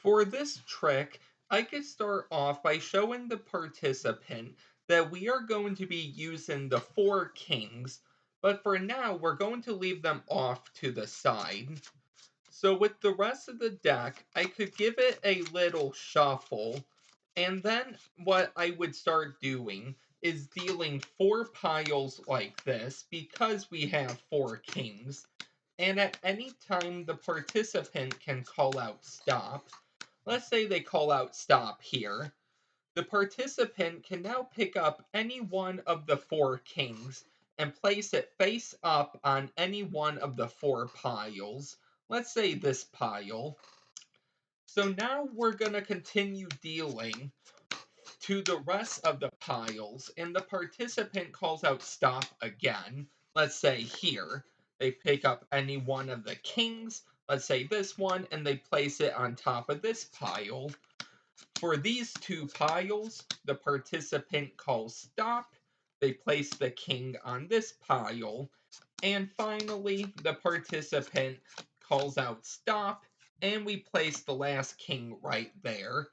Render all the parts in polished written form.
For this trick, I could start off by showing the participant that we are going to be using the four kings, but for now we're going to leave them off to the side. So with the rest of the deck, I could give it a little shuffle, and then what I would start doing is dealing four piles like this because we have four kings. And at any time, the participant can call out stop. Let's say they call out stop here. The participant can now pick up any one of the four kings and place it face up on any one of the four piles. Let's say this pile. So now we're going to continue dealing to the rest of the piles, and the participant calls out stop again. Let's say here. They pick up any one of the kings, let's say this one, and they place it on top of this pile. For these two piles, the participant calls stop. They place the king on this pile. And finally, the participant calls out stop, and we place the last king right there.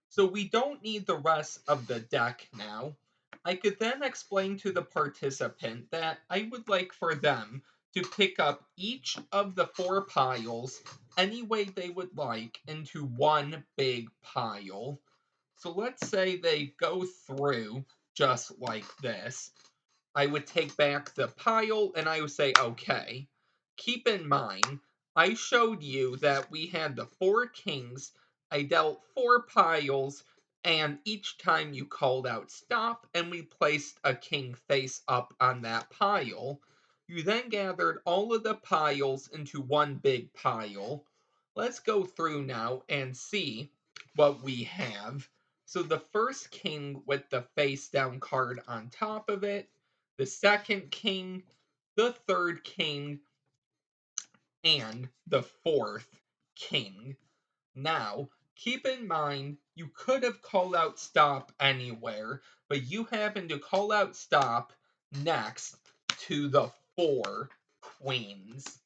So we don't need the rest of the deck now. I could then explain to the participant that I would like for them to pick up each of the four piles any way they would like into one big pile. So let's say they go through just like this. I would take back the pile and I would say, okay, keep in mind, I showed you that we had the four kings, I dealt four piles, and each time you called out stop and we placed a king face up on that pile. You then gathered all of the piles into one big pile. Let's go through now and see what we have. So the first king with the face down card on top of it, the second king, the third king, and the fourth king. Now, keep in mind, you could have called out stop anywhere, but you happen to call out stop next to the four queens.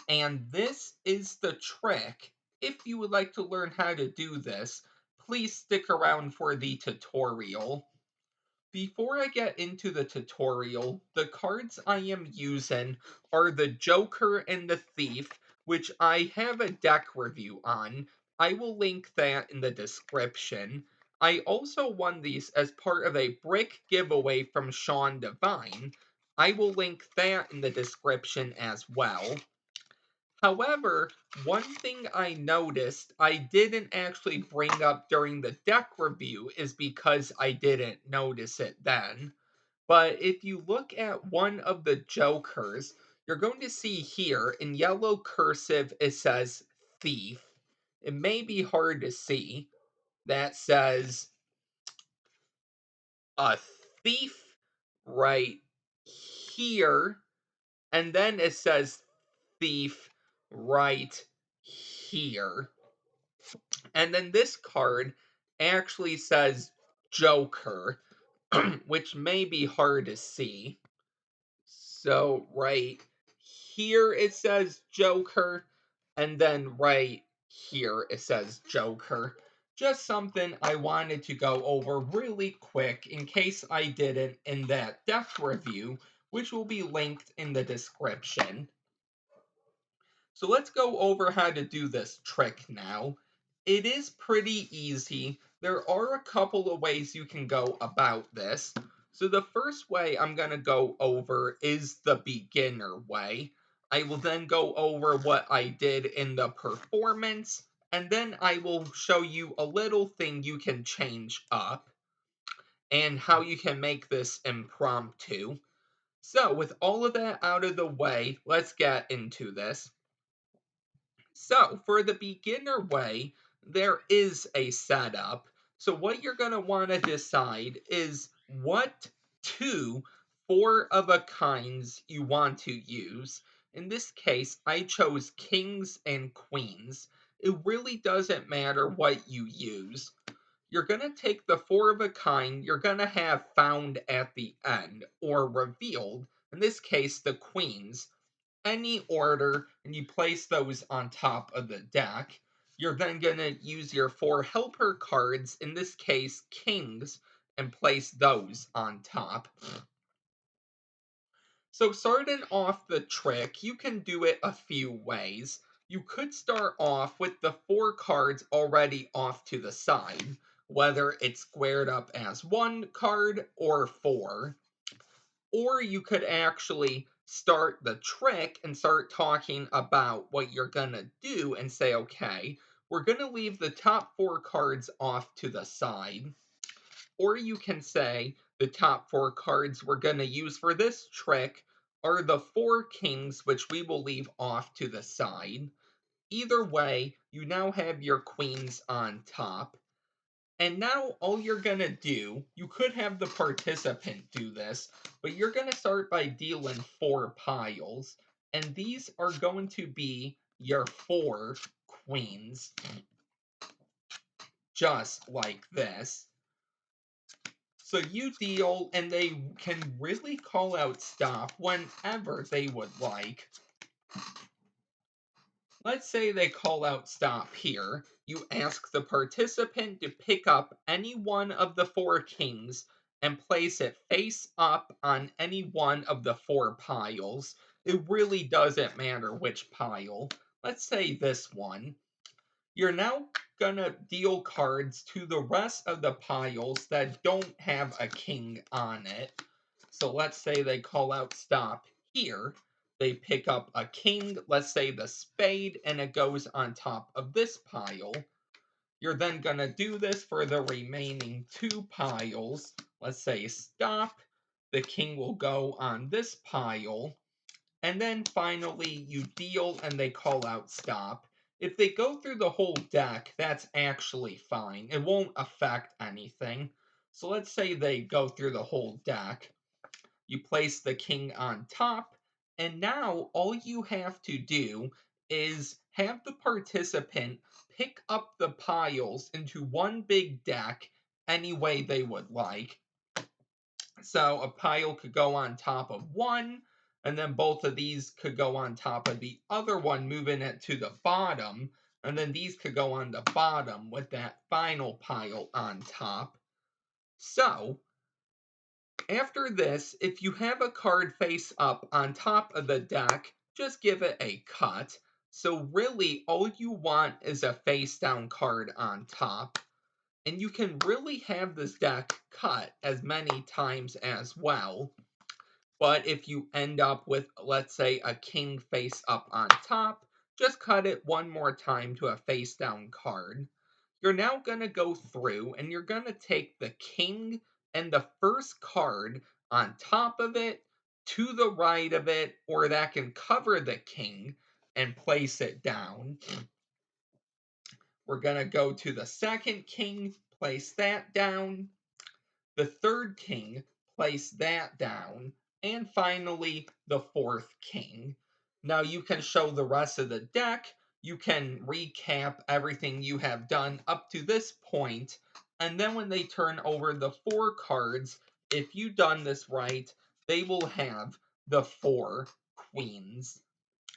And this is the trick. If you would like to learn how to do this, please stick around for the tutorial. Before I get into the tutorial, the cards I am using are the Joker and the Thief, which I have a deck review on. I will link that in the description. I also won these as part of a brick giveaway from Sean Devine. I will link that in the description as well. However, one thing I noticed I didn't actually bring up during the deck review is because I didn't notice it then. But if you look at one of the jokers, you're going to see here in yellow cursive it says thief. It may be hard to see. That says a thief right here, and then it says thief right here. And then this card actually says Joker, which may be hard to see. So, right here it says Joker, and then right here it says Joker. Just something I wanted to go over really quick in case I didn't in that deck review, which will be linked in the description. So let's go over how to do this trick now. It is pretty easy. There are a couple of ways you can go about this. So the first way I'm going to go over is the beginner way. I will then go over what I did in the performance, and then I will show you a little thing you can change up and how you can make this impromptu. So with all of that out of the way, let's get into this. So, for the beginner way, there is a setup. So, what you're going to want to decide is what two four of a kinds you want to use. In this case, I chose kings and queens. It really doesn't matter what you use. You're going to take the four of a kind you're going to have found at the end or revealed, in this case, the queens any order and you place those on top of the deck. You're then going to use your 4 helper cards, in this case kings, and place those on top. So starting off the trick, you can do it a few ways. You could start off with the 4 cards already off to the side, whether it's squared up as 1 card or 4. Or you could actually start the trick and start talking about what you're going to do and say, okay, we're going to leave the top 4 cards off to the side. Or you can say the top 4 cards we're going to use for this trick are the 4 kings, which we will leave off to the side. Either way, you now have your queens on top. And now all you're going to do, you could have the participant do this, but you're going to start by dealing 4 piles. And these are going to be your 4 queens, just like this. So you deal, and they can really call out stop whenever they would like. Let's say they call out stop here. You ask the participant to pick up any one of the 4 kings and place it face up on any one of the 4 piles. It really doesn't matter which pile. Let's say this one. You're now gonna deal cards to the rest of the piles that don't have a king on it. So let's say they call out stop here. They pick up a king, let's say the spade, and it goes on top of this pile. You're then gonna do this for the remaining 2 piles. Let's say stop. The king will go on this pile. And then finally, you deal and they call out stop. If they go through the whole deck, that's actually fine. It won't affect anything. So let's say they go through the whole deck. You place the king on top, and now all you have to do is have the participant pick up the piles into one big deck any way they would like. So a pile could go on top of one, and then both of these could go on top of the other one, moving it to the bottom, and then these could go on the bottom with that final pile on top. So, after this, if you have a card face up on top of the deck, just give it a cut. So really, all you want is a face down card on top. And you can really have this deck cut as many times as well. But if you end up with, let's say, a king face up on top, just cut it one more time to a face down card. You're now going to go through and you're going to take the king and the first card on top of it, to the right of it, or that can cover the king, and place it down. We're going to go to the second king, place that down. The third king, place that down. And finally, the fourth king. Now you can show the rest of the deck. You can recap everything you have done up to this point. And then when they turn over the 4 cards, if you've done this right, they will have the 4 queens.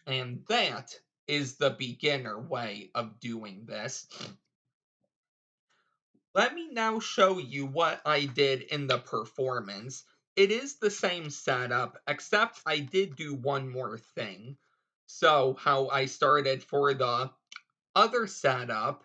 And that is the beginner way of doing this. Let me now show you what I did in the performance. It is the same setup, except I did do one more thing. So, how I started for the other setup,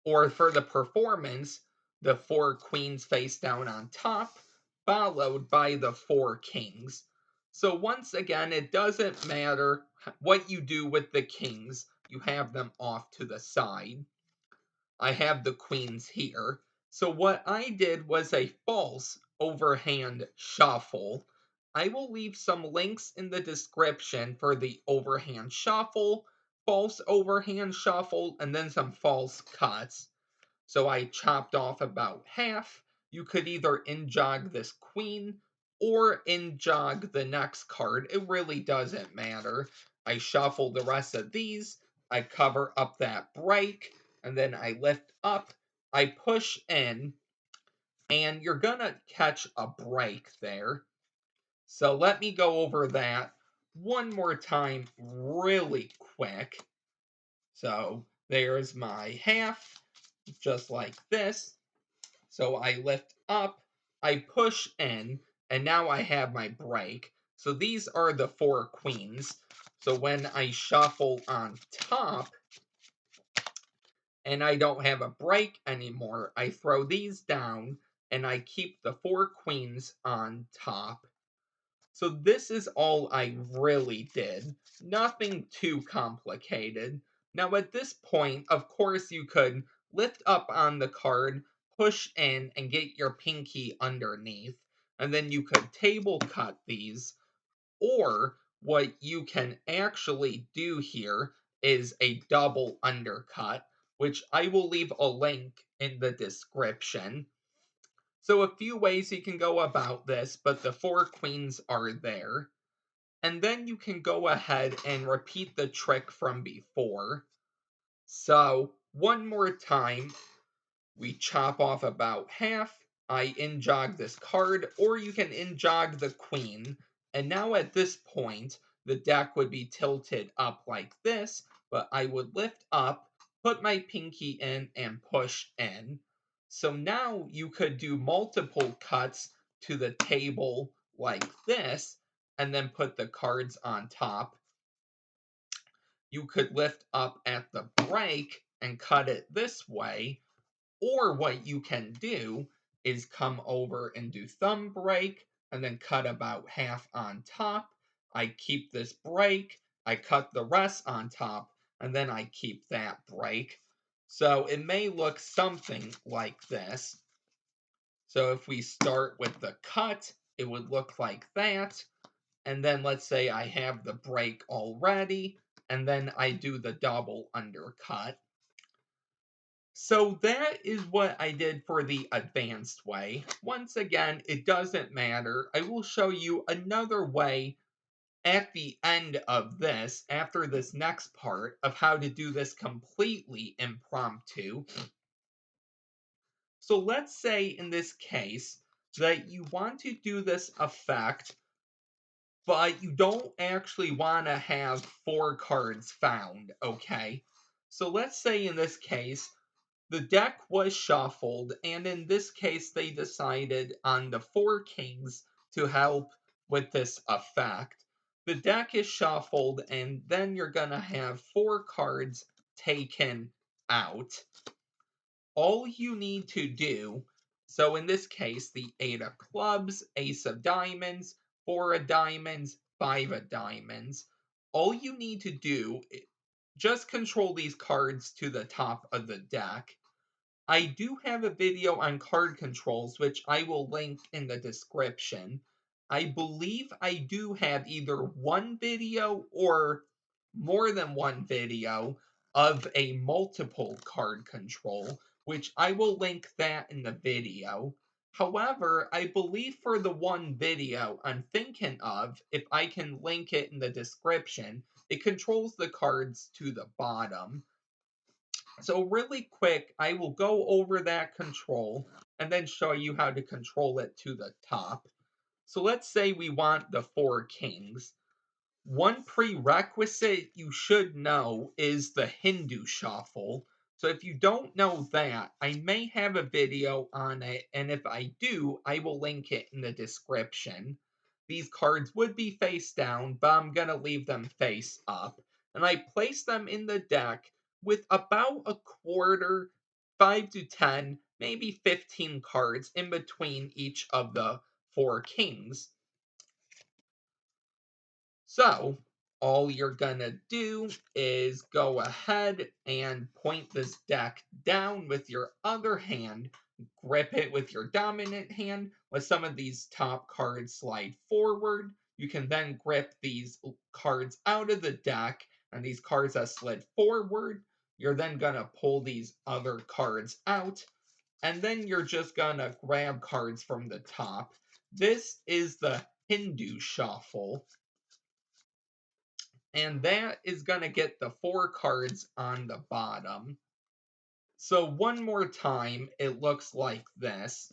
or for the performance, the 4 queens face down on top, followed by the 4 kings. So once again, it doesn't matter what you do with the kings, you have them off to the side. I have the queens here. So what I did was a false overhand shuffle. I will leave some links in the description for the overhand shuffle, false overhand shuffle, and then some false cuts. So I chopped off about half. You could either in-jog this queen or in-jog the next card. It really doesn't matter. I shuffle the rest of these. I cover up that break. And then I lift up. I push in. And you're going to catch a break there. So let me go over that one more time really quick. So There's my half, just like this. So I lift up, I push in, and now I have my break. So these are the four queens. So when I shuffle on top, and I don't have a break anymore, I throw these down, and I keep the four queens on top. So this is all I really did. Nothing too complicated. Now at this point, of course you could lift up on the card, push in, and get your pinky underneath. And then you could table cut these. Or what you can actually do here is a double undercut, which I will leave a link in the description. So a few ways you can go about this, but the four queens are there. And then you can go ahead and repeat the trick from before. So one more time, we chop off about half. I in-jog this card, or you can in-jog the queen. And now at this point, the deck would be tilted up like this, but I would lift up, put my pinky in, and push in. So now you could do multiple cuts to the table like this, and then put the cards on top. You could lift up at the break and cut it this way, or what you can do is come over and do thumb break and then cut about half on top. I keep this break, I cut the rest on top, and then I keep that break. So it may look something like this. So if we start with the cut, it would look like that. And then let's say I have the break already, and then I do the double undercut. So that is what I did for the advanced way. Once again, it doesn't matter. I will show you another way at the end of this, after this next part, of how to do this completely impromptu. So let's say in this case that you want to do this effect, but you don't actually want to have four cards found, okay? So let's say in this case, the deck was shuffled, and in this case, they decided on the four kings to help with this effect. The deck is shuffled, and then you're going to have four cards taken out. All you need to do, so in this case, the eight of clubs, ace of diamonds, four of diamonds, five of diamonds. All you need to do, just control these cards to the top of the deck. I do have a video on card controls, which I will link in the description. I believe I do have either one video or more than one video of a multiple card control, which I will link that in the video. However, I believe for the one video I'm thinking of, if I can link it in the description, it controls the cards to the bottom. So really quick, I will go over that control and then show you how to control it to the top. So let's say we want the four kings. One prerequisite you should know is the Hindu shuffle. So if you don't know that, I may have a video on it, and if I do, I will link it in the description. These cards would be face down, but I'm going to leave them face up. And I place them in the deck with about a quarter, 5 to 10, maybe 15 cards in between each of the four kings. So, all you're gonna do is go ahead and point this deck down with your other hand, grip it with your dominant hand, let some of these top cards slide forward. You can then grip these cards out of the deck, and these cards that slid forward, you're then gonna pull these other cards out, and then you're just gonna grab cards from the top. This is the Hindu shuffle. And that is going to get the four cards on the bottom. So one more time, it looks like this.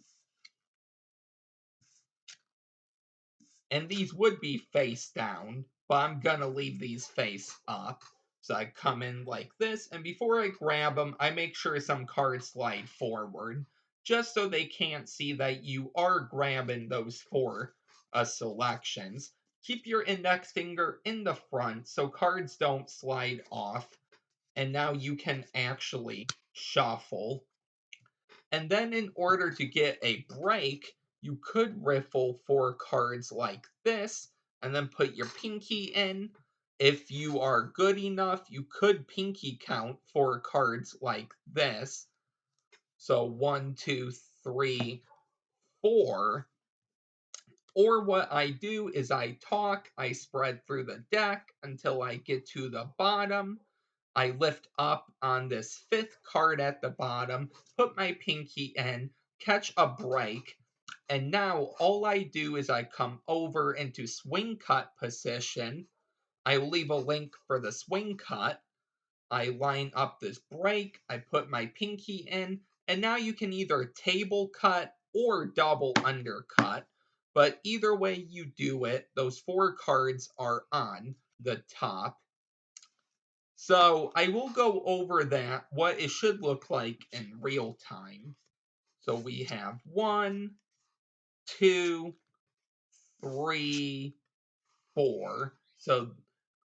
And these would be face down, but I'm going to leave these face up. So I come in like this, and before I grab them, I make sure some cards slide forward, just so they can't see that you are grabbing those four selections. Keep your index finger in the front so cards don't slide off, and now you can actually shuffle. And then in order to get a break, you could riffle four cards like this, and then put your pinky in. If you are good enough, you could pinky count four cards like this. So 1, 2, 3, 4. Or what I do is I talk, I spread through the deck until I get to the bottom. I lift up on this fifth card at the bottom, put my pinky in, catch a break, and now all I do is I come over into swing cut position. I leave a link for the swing cut. I line up this break, I put my pinky in, and now you can either table cut or double undercut. But either way you do it, those four cards are on the top. So I will go over that, what it should look like in real time. So we have 1, 2, 3, 4. So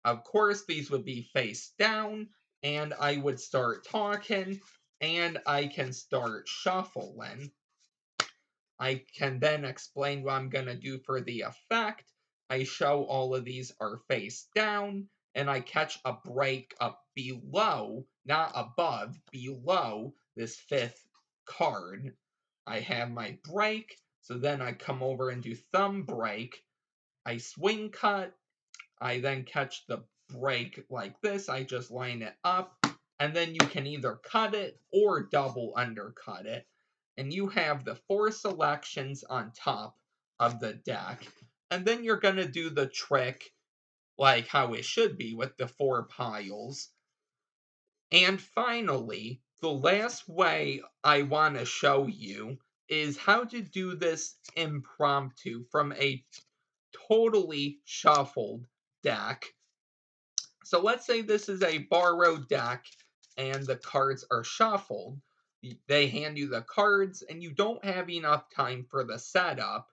of course these would be face down, and I would start talking, and I can start shuffling. I can then explain what I'm going to do for the effect. I show all of these are face down, and I catch a break up below, not above, below this fifth card. I have my break, so then I come over and do thumb break. I swing cut, I then catch the break like this. I just line it up, and then you can either cut it or double undercut it. And you have the four selections on top of the deck. And then you're going to do the trick like how it should be with the four piles. And finally, the last way I want to show you is how to do this impromptu from a totally shuffled deck. So let's say this is a borrowed deck and the cards are shuffled. They hand you the cards and you don't have enough time for the setup.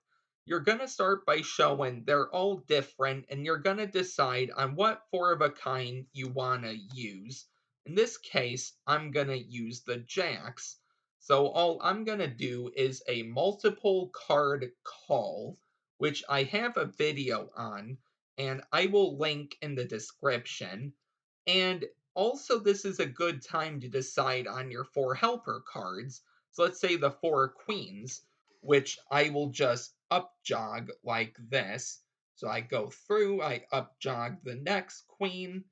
You're going to start by showing they're all different, and you're going to decide on what four of a kind you want to use. In this case, I'm going to use the jacks. So all I'm going to do is a multiple card call, which I have a video on, and I will link in the description. And also, this is a good time to decide on your four helper cards. So let's say the four queens, which I will just up jog like this. So I go through, I up jog the next queen.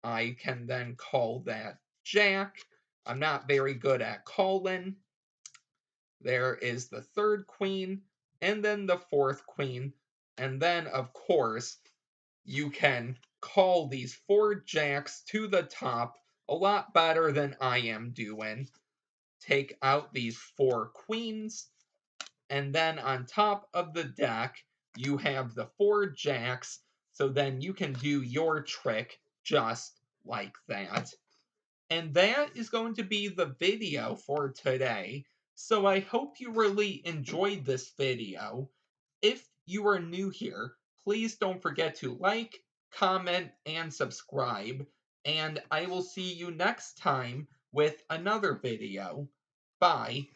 I can then call that jack. I'm not very good at calling. There is the third queen, and then the fourth queen. And then, of course, you can call these four jacks to the top a lot better than I am doing. Take out these four queens, and then on top of the deck, you have the four jacks, so then you can do your trick just like that. And that is going to be the video for today. So I hope you really enjoyed this video. If you are new here, please don't forget to like, comment, and subscribe. And I will see you next time with another video. Bye.